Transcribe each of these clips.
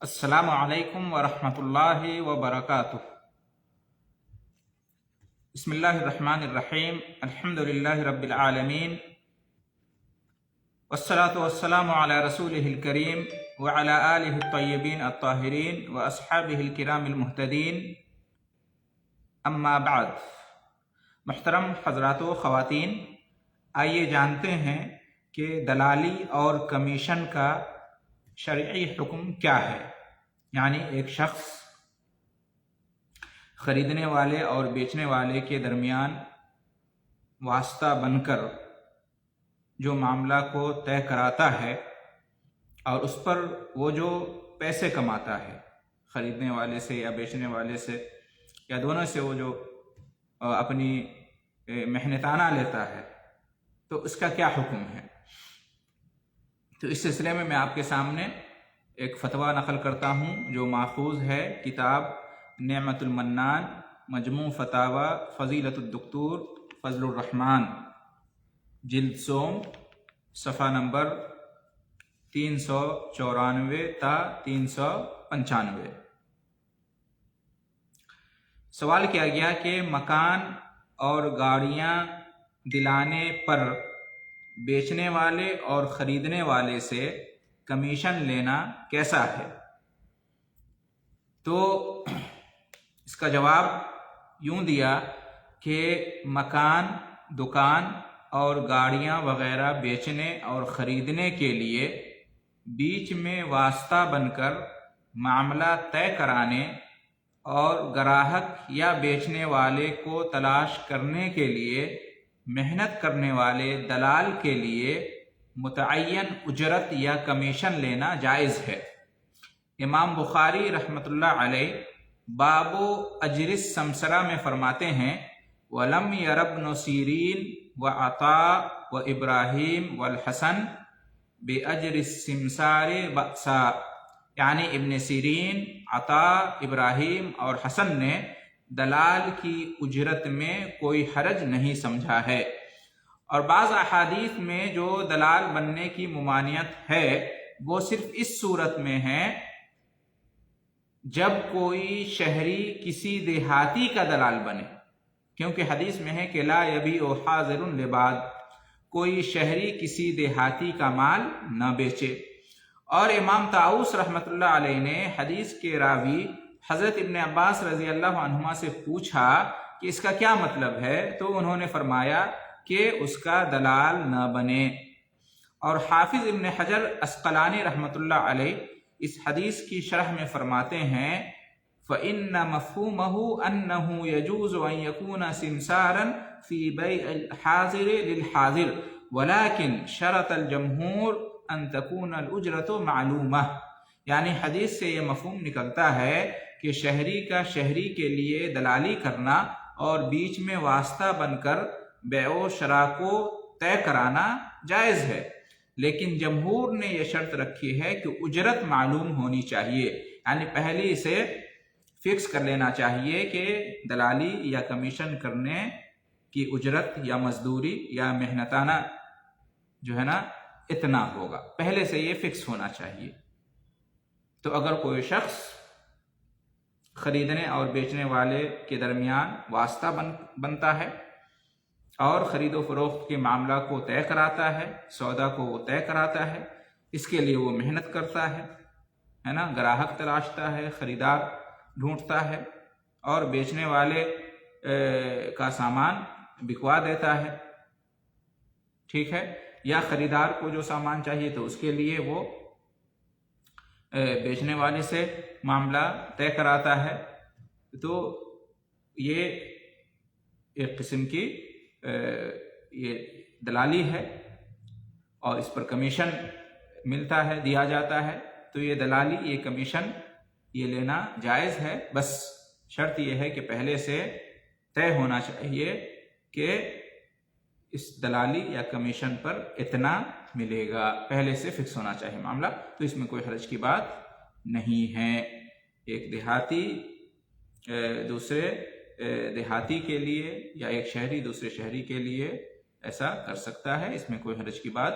السلام علیکم ورحمۃ اللہ وبرکاتہ۔ بسم اللہ الرحمن الرحیم، الحمد للہ رب العالمین، والصلاة والسلام علی رسولہ الکریم وعلی آلہ الطیبین الطاہرین واصحابہ الکرام المہتدین، اما بعد۔ محترم حضرات و خواتین، آئیے جانتے ہیں کہ دلالی اور کمیشن کا شرعی حکم کیا ہے۔ یعنی ایک شخص خریدنے والے اور بیچنے والے کے درمیان واسطہ بن کر جو معاملہ کو طے کراتا ہے اور اس پر وہ جو پیسے کماتا ہے، خریدنے والے سے یا بیچنے والے سے یا دونوں سے، وہ جو اپنی محنتانہ لیتا ہے، تو اس کا کیا حکم ہے۔ تو اس سلسلے میں آپ کے سامنے ایک فتویٰ نقل کرتا ہوں جو ماخوذ ہے کتاب نعمت المنان، مجموع فتاوی فضیلت الدکتور فضل الرحمن، جلد سوم، صفحہ نمبر 394 تا 395۔ سوال کیا گیا کہ مکان اور گاڑیاں دلانے پر بیچنے والے اور خریدنے والے سے کمیشن لینا کیسا ہے۔ تو اس کا جواب یوں دیا کہ مکان، دکان اور گاڑیاں وغیرہ بیچنے اور خریدنے کے لیے بیچ میں واسطہ بن کر معاملہ طے کرانے اور گراہک یا بیچنے والے کو تلاش کرنے کے لیے محنت کرنے والے دلال کے لیے متعین اجرت یا کمیشن لینا جائز ہے۔ امام بخاری رحمۃ اللہ علیہ باب اجر السمسرہ میں فرماتے ہیں، وَلَمْ يَرَ ابْنُ سِيرِينَ وَعَطَاءُ وَإِبْرَاهِيمُ وَالْحَسَنُ بِأَجْرِ السِّمْسَارِ بَأْسًا۔ یعنی ابن سیرین، عطا، ابراہیم اور حسن نے دلال کی اجرت میں کوئی حرج نہیں سمجھا ہے۔ اور بعض احادیث میں جو دلال بننے کی ممانعت ہے وہ صرف اس صورت میں ہے جب کوئی شہری کسی دیہاتی کا دلال بنے، کیونکہ حدیث میں ہے کہ لا یبیع حاضر لباد، کوئی شہری کسی دیہاتی کا مال نہ بیچے۔ اور امام طاؤس رحمۃ اللہ علیہ نے حدیث کے راوی حضرت ابن عباس رضی اللہ عنہما سے پوچھا کہ اس کا کیا مطلب ہے، تو انہوں نے فرمایا کہ اس کا دلال نہ بنے۔ اور حافظ ابن حجر عسقلانی رحمۃ اللہ علیہ اس حدیث کی شرح میں فرماتے ہیں، فَإِنَّ مَفْهُومَهُ أَنَّهُ يَجُوزُ أَن يَكُونَ سِمْسَارًا فِي بَيْعِ الْحَاضِرِ لِلْحَاضِرِ وَلَكِنْ شَرَطَ الْجَمْهُورِ أَن تَكُونَ الْأُجْرَةُ مَعْلُومَةً۔ یعنی حدیث سے یہ مفہوم نکلتا ہے کہ شہری کا شہری کے لیے دلالی کرنا اور بیچ میں واسطہ بن کر بیع و شراء کو طے کرانا جائز ہے، لیکن جمہور نے یہ شرط رکھی ہے کہ اجرت معلوم ہونی چاہیے، یعنی پہلے سے فکس کر لینا چاہیے کہ دلالی یا کمیشن کرنے کی اجرت یا مزدوری یا محنتانہ جو ہے نا اتنا ہوگا، پہلے سے یہ فکس ہونا چاہیے۔ تو اگر کوئی شخص خریدنے اور بیچنے والے کے درمیان واسطہ بنتا ہے اور خرید و فروخت کے معاملہ کو طے کراتا ہے، سودا کو وہ طے کراتا ہے، اس کے لیے وہ محنت کرتا ہے نا، گراہک تلاشتا ہے، خریدار ڈھونڈتا ہے اور بیچنے والے کا سامان بکوا دیتا ہے، ٹھیک ہے، یا خریدار کو جو سامان چاہیے تو اس کے لیے وہ بیچنے والے سے معاملہ طے کراتا ہے، تو یہ ایک قسم کی یہ دلالی ہے اور اس پر کمیشن ملتا ہے، دیا جاتا ہے۔ تو یہ دلالی، یہ کمیشن یہ لینا جائز ہے، بس شرط یہ ہے کہ پہلے سے طے ہونا چاہیے کہ اس دلالی یا کمیشن پر اتنا ملے گا، پہلے سے فکس ہونا چاہیے معاملہ، تو اس میں کوئی حرج کی بات نہیں ہے۔ ایک دیہاتی دوسرے دیہاتی کے لیے یا ایک شہری دوسرے شہری کے لیے ایسا کر سکتا ہے، اس میں کوئی حرج کی بات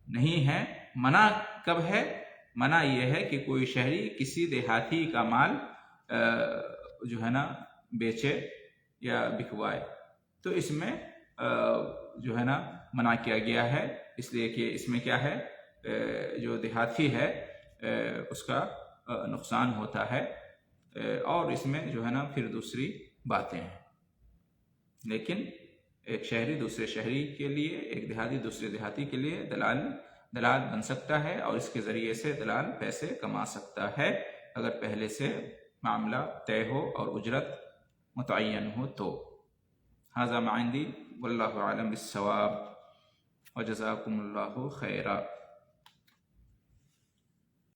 نہیں ہے۔ منع کب ہے؟ منع یہ ہے کہ کوئی شہری کسی دیہاتی کا مال جو ہے نا بیچے یا بکوائے، تو اس میں جو ہے نا منع کیا گیا ہے، اس لیے کہ اس میں کیا ہے، جو دیہاتی ہے اس کا نقصان ہوتا ہے، اور اس میں جو ہے نا پھر دوسری باتیں ہیں۔ لیکن ایک شہری دوسرے شہری کے لیے، ایک دیہاتی دوسرے دیہاتی کے لیے دلال بن سکتا ہے، اور اس کے ذریعے سے دلال پیسے کما سکتا ہے اگر پہلے سے معاملہ طے ہو اور اجرت متعین ہو تو۔ ھذا ما عندی واللہ اعلم بالصواب وجزاکم اللہ خیرا۔